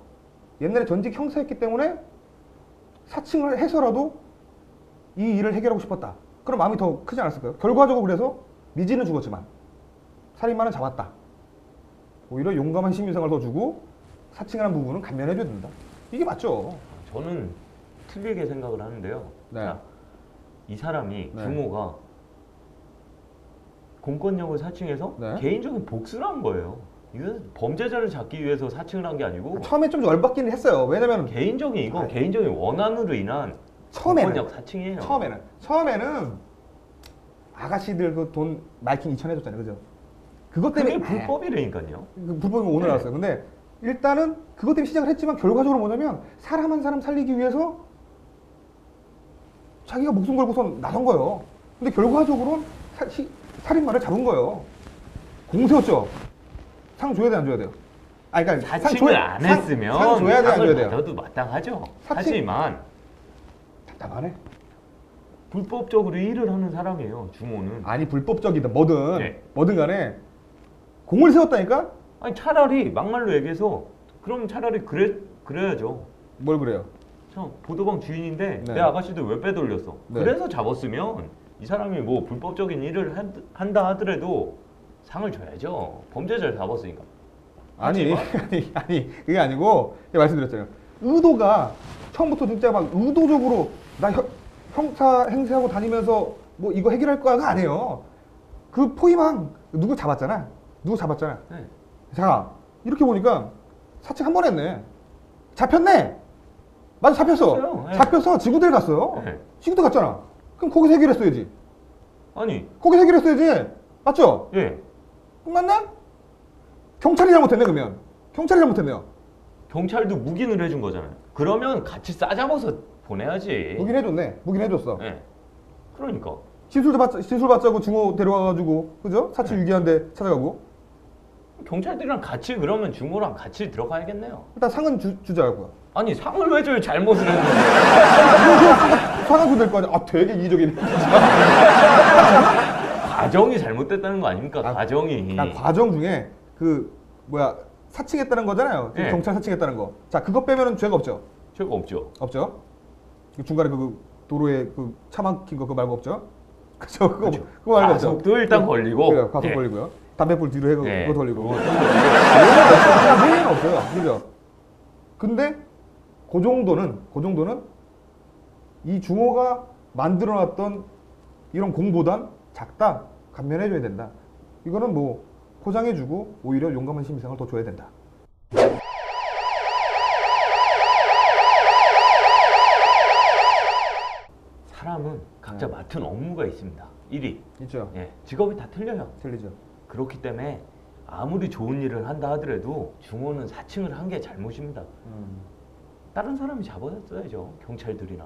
옛날에 전직 형사였기 때문에 사칭을 해서라도 이 일을 해결하고 싶었다. 그럼 마음이 더 크지 않았을까요? 결과적으로 그래서 미진은 죽었지만 살인마는 잡았다. 오히려 용감한 시민상을 더 주고 사칭하는 부분은 감면해줘야 된다. 이게 맞죠.
저는 틀리게 생각을 하는데요.
네.
자, 이 사람이
네.
중호가 공권력을 사칭해서
네.
개인적인 복수를 한 거예요. 이건 범죄자를 잡기 위해서 사칭을 한 게 아니고
처음에 좀 열받기는 했어요. 왜냐면
개인적인 원한으로 인한
처음에는
공권력 사칭이에요.
처음에는 아가씨들 그 돈 마이킹 2천 해줬잖아요. 그죠? 그것 때문에
그게 불법이라니까요.
불법이 오늘 나왔어요. 근데 일단은 그것 때문에 시작을 했지만 결과적으로 뭐냐면 사람 한 사람 살리기 위해서 자기가 목숨 걸고선 나선 거예요. 근데 결과적으로는 살인마를 잡은 거예요. 공세였죠. 상 줘야 돼, 안 줘야 돼요? 아니, 그러니까
사칭을 안 했으면
상 줘야 돼, 안 줘야 돼요?
받아도 마땅하죠.
사칭-
하지만
답답하네.
불법적으로 일을 하는 사람이에요. 중호는.
아니 불법적이든 뭐든
네.
뭐든 간에 공을 세웠다니까?
아니 차라리 막말로 얘기해서 그럼 차라리 그래야죠.
뭘 그래요?
저 보도방 주인인데
네.
내 아가씨도 왜 빼돌렸어?
네.
그래서 잡았으면 이 사람이 뭐 불법적인 일을 한다 하더라도 상을 줘야죠. 범죄자를 잡았으니까.
아니
하지만
그게 아니고 제가 말씀드렸잖아요. 의도가 처음부터 진짜 막 의도적으로 나 형사 행세하고 다니면서 뭐 이거 해결할 거야가 아니에요. 그 포위망 누구 잡았잖아.
네.
자 이렇게 보니까 사칭 한 번 했네. 잡혔네. 맞아 잡혔어.
잡혔어요. 네.
잡혀서 지구대에 갔어요.
네.
지구대 갔잖아. 그럼 거기서 해결했어야지.
아니
거기서 해결했어야지. 맞죠?
예
맞나? 경찰이 잘못했네 그러면. 경찰이 잘못했네요.
경찰도 묵인을 해준 거잖아요. 그러면 같이 싸잡아서 보내야지.
무긴 해줬네. 무긴 해줬어.
예. 그러니까
시술 받자고 중호 데려와가지고 그죠? 사치
네.
유기한데 찾아가고.
경찰들이랑 같이 그러면 중호랑 같이 들어가야겠네요.
일단 상은 주자고요.
아니 상을 왜 줘요? 잘못을 했는데.
상은 줘될 거 아니야. 아 되게 이기적이네.
과정이 잘못됐다는 거 아닙니까? 과정이.
난 과정 중에 그 뭐야 사칭했다는 거잖아요.
네.
경찰 사칭했다는 거. 자 그거 빼면은 죄가 없죠.
죄가 없죠.
없죠. 그 중간에 그 도로에 그 차 막힌 거 그거 말고 없죠. 그죠? 그거 말고 없죠.
가속도 일단 걸리고.
그래요. 가속
예.
걸리고요. 담배불 뒤로 해고
예.
그거 돌리고.
그거
얘는 없어요. 그죠? 근데 그 정도는 이 중호가 만들어놨던 이런 공보단 작다. 감면해줘야 된다. 이거는 뭐 포장해주고 오히려 용감한 시민상을 더 줘야 된다.
사람은 각자 맡은 업무가 있습니다. 일이.
있죠.
예, 직업이 다 틀려요.
틀리죠.
그렇기 때문에 아무리 좋은 일을 한다 하더라도 중호는 사칭을 한 게 잘못입니다. 다른 사람이 잡아야죠. 경찰들이나.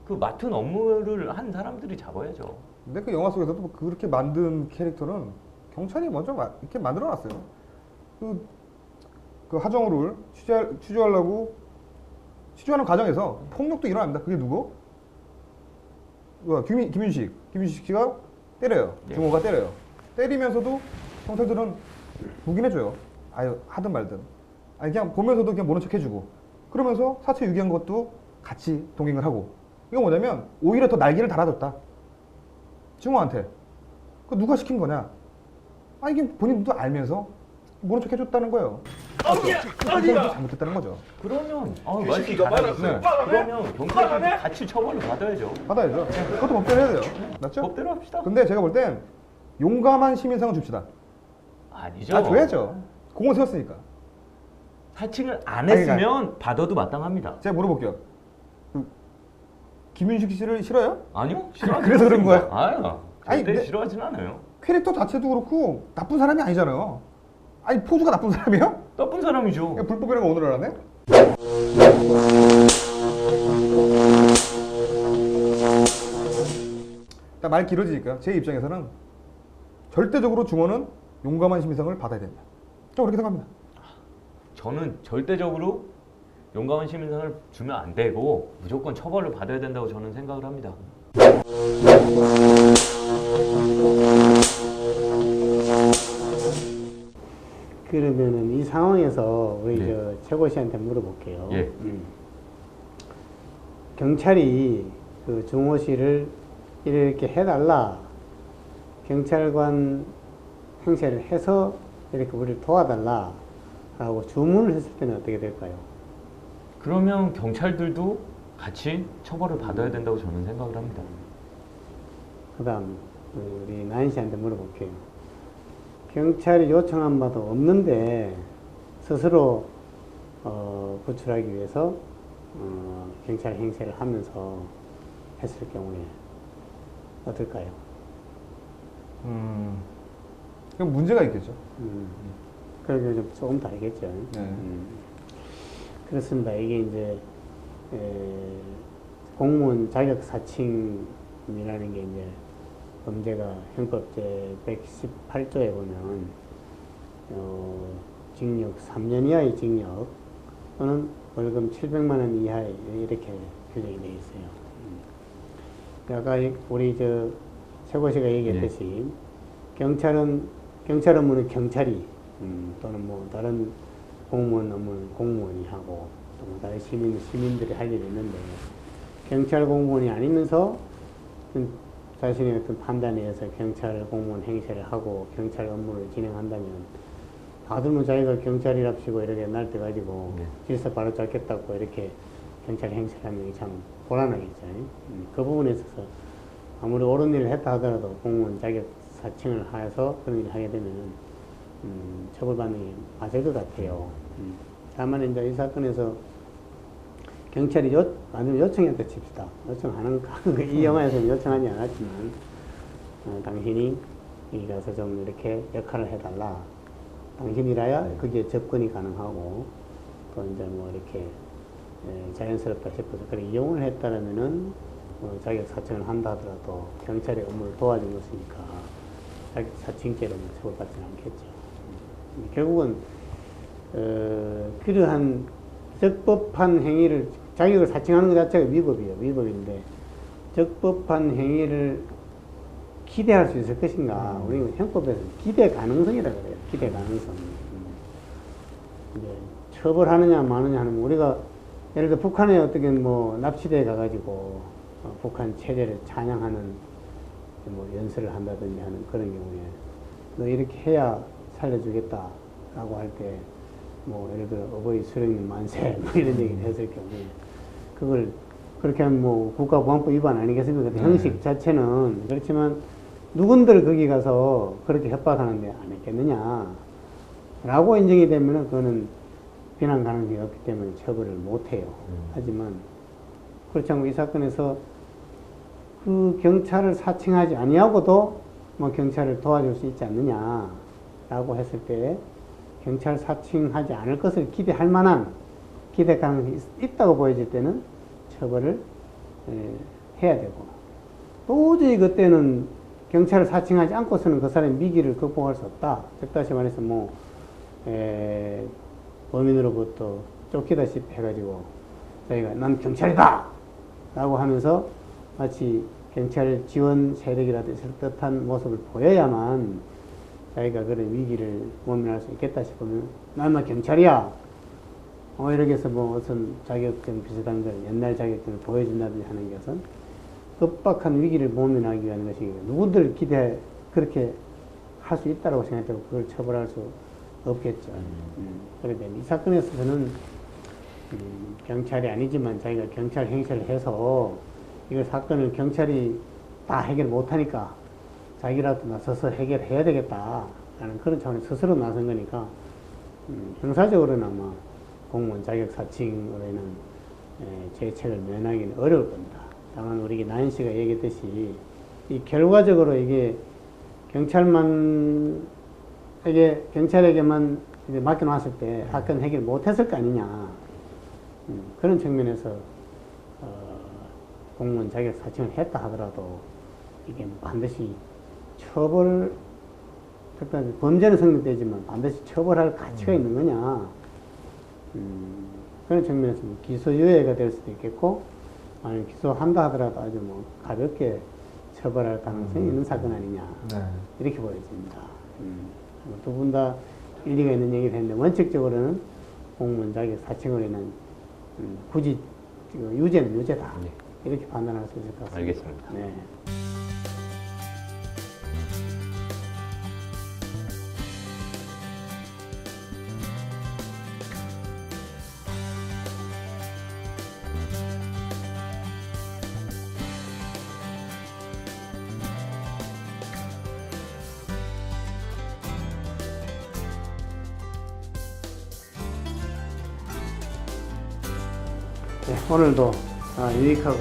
그 맡은 업무를 한 사람들이 잡아야죠.
근데 그 영화 속에서도 그렇게 만든 캐릭터는 경찰이 먼저 이렇게 만들어놨어요. 그 하정우를 취조하는 과정에서 폭력도 일어납니다. 그게 누구? 김윤식 씨가 때려요. 중호가 때려요. 때리면서도 경찰들은 묵인해줘요. 아유 하든 말든. 아니 그냥 보면서도 그냥 모른 척 해주고. 그러면서 사체 유기한 것도 같이 동행을 하고. 이거 뭐냐면 오히려 더 날개를 달아줬다. 중호한테. 그 누가 시킨 거냐? 아 이게 본인도 알면서 모른 척 해줬다는 거예요. 잘못했다는 거죠.
그러면 말씀 잘하셨어요. 그러면 경찰들이 같이 처벌을 받아야죠.
받아야죠. 그것도 법대로 해야 돼요. 맞죠?
법대로 합시다.
근데 제가 볼 땐 용감한 시민상을 줍시다.
아니죠.
아 줘야죠. 공을 세웠으니까.
사칭을 안 했으면 받아도 마땅합니다.
제가 물어볼게요. 김윤식 씨를 싫어요?
아니요. 싫어하지
그래서 그런 거예요?
아유.
아니,
절대
근데-
싫어하진 않아요.
캐릭터 자체도 그렇고 나쁜 사람이 아니잖아요. 아니 포주가 나쁜 사람이에요?
나쁜 사람이죠.
그냥 불법이라고 오늘 알았네? 말 길어지니까 제 입장에서는 절대적으로 중호는 용감한 시민상을 받아야 된다. 저 그렇게 생각합니다.
저는 절대적으로 용감한 시민상을 주면 안 되고 무조건 처벌을 받아야 된다고 저는 생각을 합니다.
그러면은 이 상황에서 우리
네.
저 최고 씨한테 물어볼게요.
예.
경찰이 그 중호 씨를 이렇게 해달라, 경찰관 행세를 해서 이렇게 우리를 도와달라 라고 주문을 했을 때는 어떻게 될까요?
그러면 경찰들도 같이 처벌을 받아야 된다고 저는 생각을 합니다.
그 다음 우리 나인 씨한테 물어볼게요. 경찰이 요청한 바도 없는데 스스로 구출하기 위해서 경찰 행세를 하면서 했을 경우에 어떨까요?
그럼 문제가 있겠죠.
그러게 좀 조금 다르겠죠.
네.
그렇습니다. 이게 이제 공무원 자격 사칭이라는 게 이제 범죄가 형법제 118조에 보면 징역 3년 이하의 징역 또는 벌금 700만 원 이하의 이렇게 규정이 되어 있어요. 아까 우리 저 최고 씨가 얘기했듯이 경찰 업무는 경찰이 또는 뭐 다른 공무원 업무는 공무원이 하고 또 뭐 다른 시민들이 할 일이 있는데 경찰 공무원이 아니면서 자신의 어떤 판단에 의해서 경찰 공무원 행세를 하고 경찰 업무를 진행한다면 다들 뭐 자기가 경찰이랍시고 이렇게 날때 가지고 질서 바로 잡겠다고 이렇게 경찰 행세를 하면 참 곤란하겠죠. 그 부분에 있어서 아무리 옳은 일을 했다 하더라도 공무원 자격 사칭을 해서 그런 일을 하게 되면 처벌받는 게 맞을 것 같아요. 다만 이제 이 사건에서 경찰이 아니면 요청했다 칩시다. 요청하는 이 영화에서는 요청하지 않았지만 당신이 여기 가서 좀 이렇게 역할을 해달라. 당신이라야 그게 접근이 가능하고 또 이제 뭐 이렇게 자연스럽다 싶어서 그래 이용을 했다라면은 자격 사칭을 한다 하더라도 경찰의 업무를 도와준 것이니까 자격 사칭죄로는 처벌받지는 않겠죠. 결국은 그러한 적법한 행위를 자격을 사칭하는 것 자체가 위법이에요. 위법인데 적법한 행위를 기대할 수 있을 것인가? 우리는 형법에서 기대 가능성이라고 그래요. 기대 가능성. 이제 처벌하느냐 마느냐 하는 우리가 예를 들어 북한에 어떻게 뭐 납치돼 가가지고 북한 체제를 찬양하는 뭐 연설을 한다든지 하는 그런 경우에 너 이렇게 해야 살려주겠다라고 할 때 뭐 예를 들어 어버이 수령님 만세 뭐 이런 얘기를 했을 경우에 그걸 그렇게 하면 뭐 국가보안법 위반 아니겠습니까? 그 형식 자체는 그렇지만 누군들 거기 가서 그렇게 협박하는데 안 했겠느냐 라고 인정이 되면은 그거는 비난 가능성이 없기 때문에 처벌을 못해요. 하지만 그렇지 않고 이 사건에서 그 경찰을 사칭하지 아니하고도 뭐 경찰을 도와줄 수 있지 않느냐 라고 했을 때 경찰 사칭하지 않을 것을 기대할 만한 기대 가능성이 있다고 보여질 때는 처벌을 해야 되고 도저히 그때는 경찰을 사칭하지 않고서는 그 사람의 미기를 극복할 수 없다. 즉 다시 말해서 뭐 범인으로부터 쫓기다시피 해가지고 자기가 난 경찰이다 라고 하면서 마치 경찰 지원 세력이라도 있을 듯한 모습을 보여야만 자기가 그런 위기를 모면할 수 있겠다 싶으면 난 경찰이야 이렇게 해서 뭐 어떤 자격증 비슷한 걸 옛날 자격증을 보여준다든지 하는 것은 급박한 위기를 모면하기 위한 것이 누구들 기대 그렇게 할 수 있다고 생각하고 그걸 처벌할 수 없겠죠. 그런데 이 사건에서 저는 경찰이 아니지만 자기가 경찰 행세를 해서 이거 사건을 경찰이 다 해결 못하니까 자기라도 나서서 해결해야 되겠다 라는 그런 차원에서 스스로 나선 거니까 형사적으로는 아마 공무원 자격 사칭으로 인한 죄책을 면하기는 어려울 겁니다. 다만 우리 나인 씨가 얘기했듯이 이 결과적으로 이게 경찰에게만 이제 맡겨놨을 때 사건 해결 못했을 거 아니냐 그런 측면에서 공무원 자격 사칭을 했다 하더라도 이게 반드시 처벌 범죄는 성립되지만 반드시 처벌할 가치가 있는 거냐 그런 측면에서 기소유예가 될 수도 있겠고 아니면 기소한다 하더라도 아주 뭐 가볍게 처벌할 가능성이 있는 사건 아니냐 이렇게 보여집니다. 두 분 다 일리가 있는 얘기를 했는데 원칙적으로는 공무원 자격 사칭으로 인한 굳이 유죄는 유죄다 이렇게 판단할 수 있을 것 같습니다.
알겠습니다.
네. 네, 오늘도 유익하고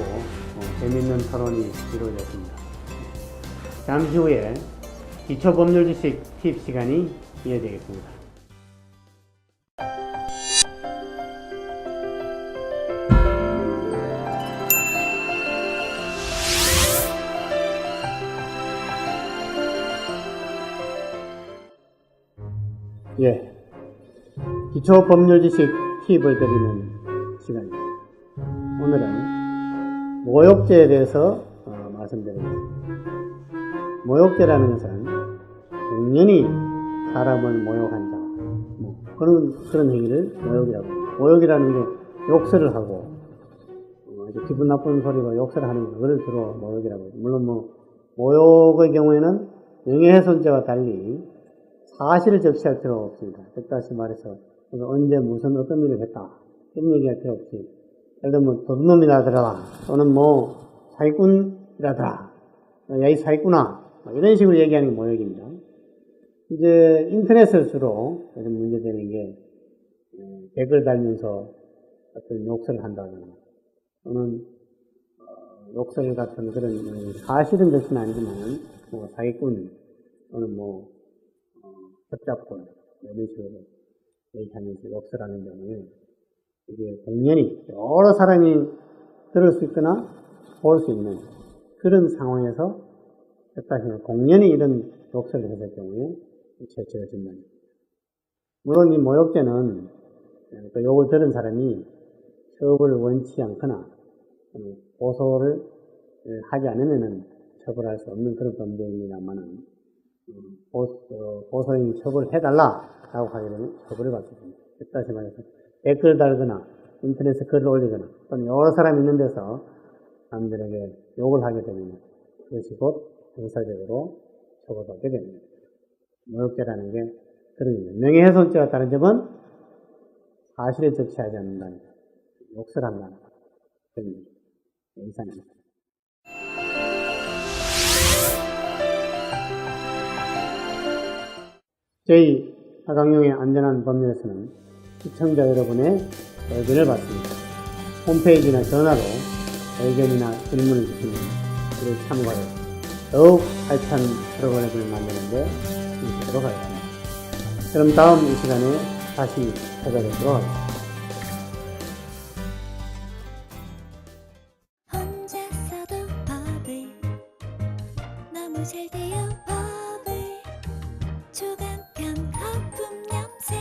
재미있는 토론이 이루어졌습니다. 잠시 후에 기초법률 지식 팁 시간이 이어지겠습니다. 예, 기초법률 지식 팁을 드리는 시간입니다. 오늘은 모욕죄에 대해서 말씀드리겠습니다. 모욕죄라는 것은 공연히 사람을 모욕한 자, 그런 행위를 모욕이라고 합니다. 모욕이라는 게 욕설을 하고 기분 나쁜 소리로 욕설을 하는 그걸 주로 모욕이라고 합니다. 물론 모욕의 경우에는 명예훼손죄와 달리 사실을 적시할 필요가 없습니다. 즉 다시 말해서 언제 무슨 어떤 일을 했다 이런 얘기할 필요 없이 예를 들면 도둑놈이라더라 또는 사기꾼이라더라 야 이 사기꾼아 이런 식으로 얘기하는 게 모욕입니다. 이제 인터넷을 주로 요즘 문제되는 게 댓글 달면서 어떤 욕설을 한다거나 또는 욕설 같은 그런 사실은 적시는 아니지만 사기꾼 또는 첩잡꾼 이런 식으로 얘기하면서 욕설하는 경우에 이게 공연히 여러 사람이 들을 수 있거나 볼 수 있는 그런 상황에서 공연히 이런 욕설을 했을 경우에 죄책을 진다. 물론 이 모욕죄는 욕을 들은 사람이 처벌을 원치 않거나 고소를 하지 않으면 처벌할 수 없는 그런 범죄입니다만은 고소인이 처벌을 해달라라고 하게 되면 처벌을 받게 됩니다. 다시 말해서 댓글 달거나 인터넷에 글을 올리거나 또는 여러 사람이 있는 데서 남들에게 욕을 하게 되면 그것이 곧 형사적으로 처벌받게 됩니다. 모욕죄라는 게 그런 겁니다. 명예훼손죄와 다른 점은 사실에 적시하지 않는다는 것, 욕설 한다는 것, 그런 이상입니다. 저희 하강용의 안전한 법률에서는 시청자 여러분의 의견을 받습니다. 홈페이지나 전화로 의견이나 질문을 주시면 이를 참고하여 더욱 알찬 프로그램을 만드는 데 힘쓰도록 하겠습니다. 그럼 다음 이 시간에 다시 찾아뵙도록 하겠습니다.
혼자서도 법을 너무 잘 돼요 법을 초간편 거품 염색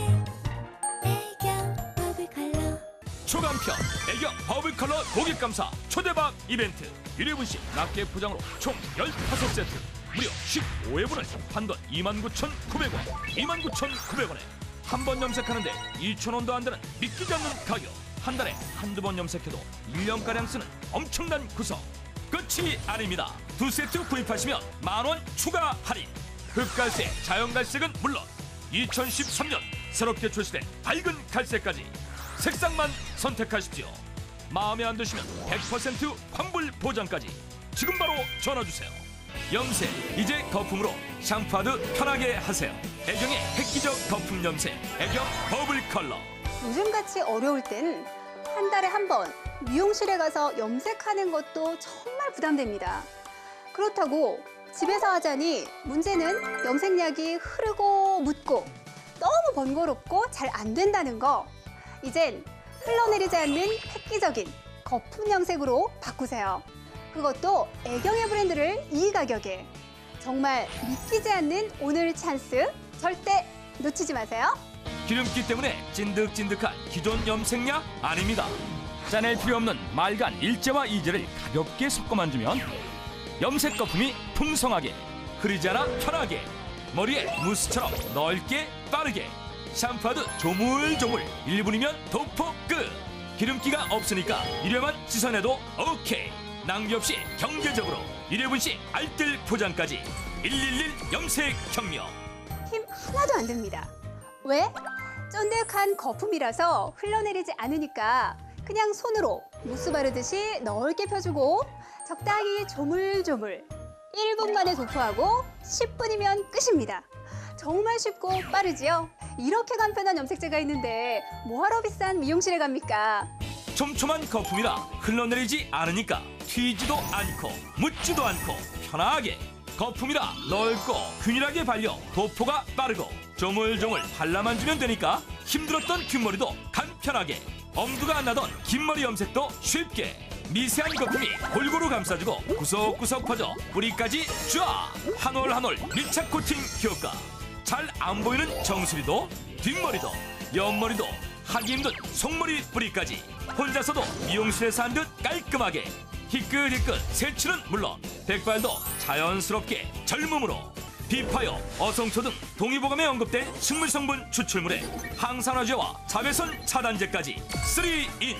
애경 버블 컬러
초간편 애경 버블 컬러 고객 감사 초대박 이벤트 1회분씩 낱개 포장으로 총 15세트 무려 15회분을 한돈 29,900원 29,900원에 한 번 염색하는데 2,000원도 안 되는 믿기지 않는 가격 한 달에 한두 번 염색해도 1년가량 쓰는 엄청난 구성 끝이 아닙니다. 두 세트 구입하시면 만원 추가 할인 흑갈색 자연갈색은 물론 2013년 새롭게 출시된 밝은 갈색까지 색상만 선택하십시오. 마음에 안 드시면 100% 환불 보장까지 지금 바로 전화주세요. 염색 이제 거품으로 샴푸하듯 편하게 하세요. 애경의 획기적 거품 염색 애경 버블 컬러.
요즘같이 어려울 땐 한 달에 한 번 미용실에 가서 염색하는 것도 정말 부담됩니다. 그렇다고 집에서 하자니 문제는 염색약이 흐르고 묻고 너무 번거롭고 잘 안 된다는 거. 이젠 흘러내리지 않는 획기적인 거품 염색으로 바꾸세요. 그것도 애경의 브랜드를 이 가격에. 정말 믿기지 않는 오늘 찬스 절대 놓치지 마세요.
기름기 때문에 찐득찐득한 기존 염색약 아닙니다. 짜낼 필요 없는 말간 일제와 이제를 가볍게 섞어만 주면 염색 거품이 풍성하게 흐르지 않아 편하게 머리에 무스처럼 넓게 빠르게 샴푸하듯 조물조물 1분이면 도포 끝. 기름기가 없으니까 1회만 씻어내도 오케이. 낭비 없이 경제적으로 1회분씩 알뜰 포장까지 111 염색 혁명.
힘 하나도 안 듭니다. 왜? 쫀득한 거품이라서 흘러내리지 않으니까 그냥 손으로 무스 바르듯이 넓게 펴주고 적당히 조물조물 1분 만에 도포하고 10분이면 끝입니다. 정말 쉽고 빠르지요? 이렇게 간편한 염색제가 있는데 뭐하러 비싼 미용실에 갑니까?
촘촘한 거품이라 흘러내리지 않으니까 튀지도 않고 묻지도 않고 편하게 거품이라 넓고 균일하게 발려 도포가 빠르고 조물조물 발라만 주면 되니까 힘들었던 균머리도 간편하게 엄두가 안 나던 긴머리 염색도 쉽게 미세한 거품이 골고루 감싸주고 구석구석 퍼져 뿌리까지 쫙 한 올 한 올 밀착 코팅 효과 잘 안 보이는 정수리도 뒷머리도 옆머리도 하기 힘든 속머리 뿌리까지 혼자서도 미용실에서 한 듯 깔끔하게 희끗희끗 새치는 물론 백발도 자연스럽게 젊음으로 비파요, 어성초 등 동의보감에 언급된 식물성분 추출물에 항산화제와 자외선 차단제까지 3인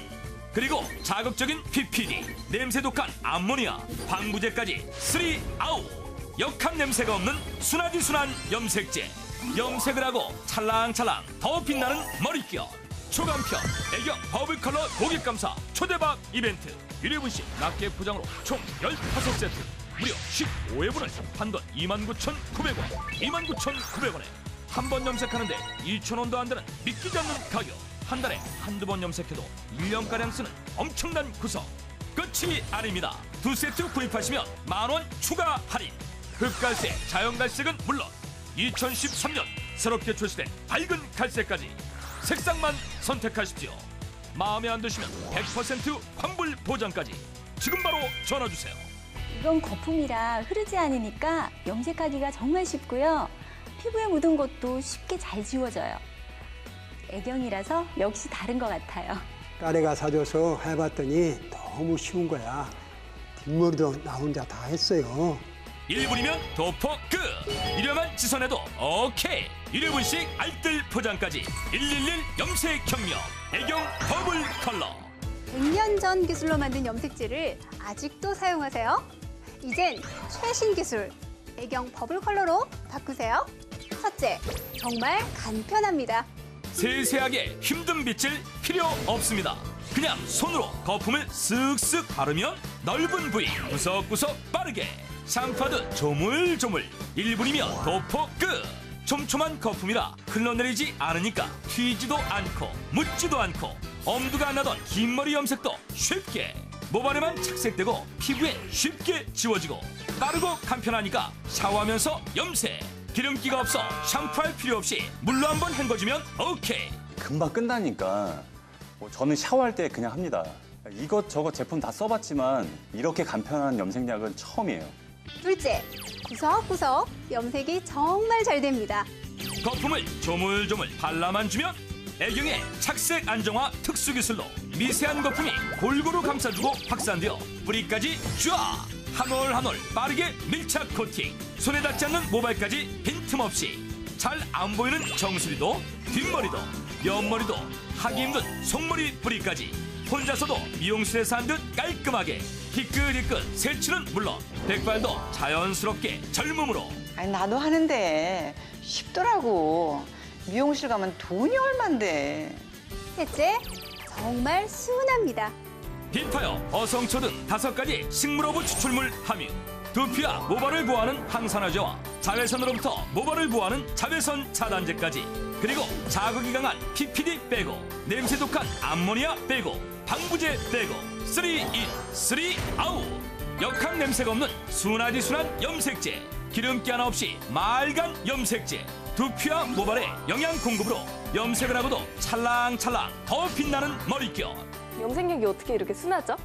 그리고 자극적인 PPD, 냄새 독한 암모니아, 방부제까지 3아웃 역한 냄새가 없는 순하디 순한 염색제 염색을 하고 찰랑찰랑 더 빛나는 머릿결 초간편 애경 버블 컬러 고객 감사 초대박 이벤트 1회분씩 낱개 포장으로 총 15세트 무려 15회분을 한돈 29,900원 29,900원에 한 번 염색하는데 2,000원도 안 되는 믿기지 않는 가격 한 달에 한두 번 염색해도 1년가량 쓰는 엄청난 구성 끝이 아닙니다. 두 세트 구입하시면 만원 추가 할인 흑갈색 자연갈색은 물론 2013년 새롭게 출시된 밝은 갈색까지 색상만 선택하십시오. 마음에 안 드시면 100% 환불 보장까지 지금 바로 전화주세요.
이건 거품이라 흐르지 않으니까 염색하기가 정말 쉽고요. 피부에 묻은 것도 쉽게 잘 지워져요. 애경이라서 역시 다른 것 같아요.
딸애가 사줘서 해봤더니 너무 쉬운 거야. 뒷머리도 나 혼자 다 했어요.
1분이면 도포 끝. 이렴한 지선에도 오케이. 1분씩 알뜰 포장까지 111 염색혁명 애경 버블 컬러.
100년 전 기술로 만든 염색제를 아직도 사용하세요? 이젠 최신 기술 애경 버블 컬러로 바꾸세요. 첫째, 정말 간편합니다.
세세하게 힘든 빗질 필요 없습니다. 그냥 손으로 거품을 쓱쓱 바르면 넓은 부위 구석구석 빠르게 샴푸하듯 조물조물 1분이면 도포 끝. 촘촘한 거품이라 흘러내리지 않으니까 튀지도 않고 묻지도 않고 엄두가 안 나던 긴 머리 염색도 쉽게 모발에만 착색되고 피부에 쉽게 지워지고 빠르고 간편하니까 샤워하면서 염색. 기름기가 없어 샴푸할 필요 없이 물로 한번 헹궈주면 오케이.
금방 끝나니까 저는 샤워할 때 그냥 합니다. 이것저것 제품 다 써봤지만 이렇게 간편한 염색약은 처음이에요.
둘째, 구석구석 염색이 정말 잘 됩니다.
거품을 조물조물 발라만 주면 애경의 착색 안정화 특수 기술로 미세한 거품이 골고루 감싸주고 확산되어 뿌리까지 쫙 한 올 한 올 빠르게 밀착 코팅. 손에 닿지 않는 모발까지 빈틈없이 잘 안 보이는 정수리도 뒷머리도 옆머리도 하기 힘든 속머리 뿌리까지 혼자서도 미용실에서 한 듯 깔끔하게 희끗희끗 색칠은 물론 백발도 자연스럽게 젊음으로.
아니 나도 하는데 쉽더라고. 미용실 가면 돈이 얼만데.
셋째, 정말 순합니다.
힙하여 어성초 등 5가지 식물어부 추출물 함유. 두피와 모발을 보호하는 항산화제와 자외선으로부터 모발을 보호하는 자외선 차단제까지. 그리고 자극이 강한 PPD 빼고 냄새 독한 암모니아 빼고 방부제 빼고 3인 3아웃. 역한 냄새가 없는 순하디 순한 염색제. 기름기 하나 없이 맑은 염색제. 두피와 모발에 영양 공급으로 염색을 하고도 찰랑찰랑 더 빛나는 머릿결.
염색력이 어떻게 이렇게 순하죠?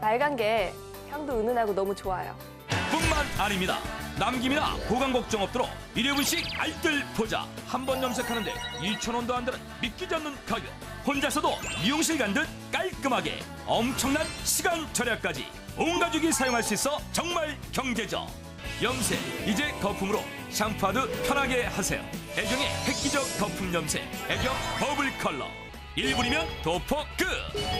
맑은 게 향도 은은하고 너무 좋아요.
뿐만 아닙니다. 남김이나 보관 걱정 없도록 1회분씩 알뜰 포자. 한 번 염색하는데 2,000원도 안 드는 믿기지 않는 가격. 혼자서도 미용실 간 듯 깔끔하게 엄청난 시간 절약까지 온 가족이 사용할 수 있어 정말 경제적. 염색 이제 거품으로 샴푸하듯 편하게 하세요. 애경의 획기적 거품 염색 애경 버블 컬러. 1분이면 도포 끝.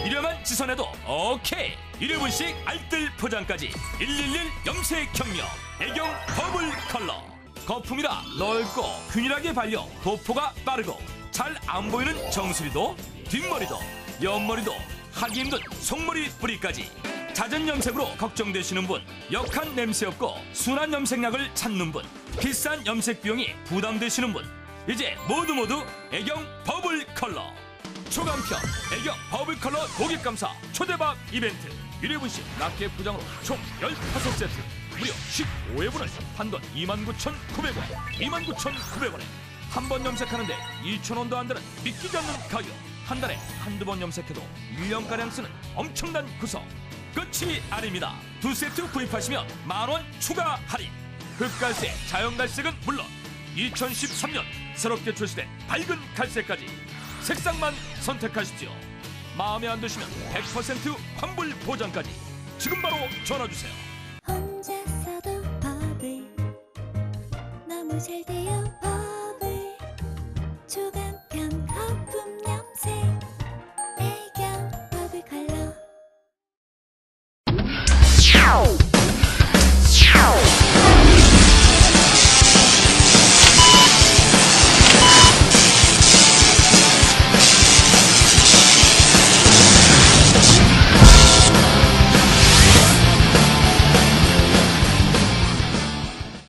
이렴한 지선에도 오케이. 1회분씩 알뜰 포장까지 111 염색혁명 애경 버블 컬러. 거품이라 넓고 균일하게 발려 도포가 빠르고 잘 안 보이는 정수리도 뒷머리도 옆머리도 하기 힘든 속머리 뿌리까지 잦은 염색으로 걱정되시는 분, 역한 냄새 없고 순한 염색약을 찾는 분, 비싼 염색 비용이 부담되시는 분, 이제 모두 애경 버블 컬러. 초간편 애경 버블 컬러 고객 감사 초대박 이벤트. 1회분씩 낱개 포장으로 총 15세트 무려 15회분을 판돈 29,900원 29,900원에 한 번 염색하는데 2,000원도 안 되는 믿기지 않는 가격. 한 달에 한두 번 염색해도 1년가량 쓰는 엄청난 구성. 끝이 아닙니다. 2세트 구입하시면 만원 추가 할인. 흑갈색, 자연갈색은 물론 2013년 새롭게 출시된 밝은 갈색까지 색상만 선택하십시오. 마음에 안 드시면 100% 환불 보장까지. 지금 바로 전화주세요.
혼자 써도 버블 너무 잘 돼요 버블 초간편 거품 염색 애경 버블 컬러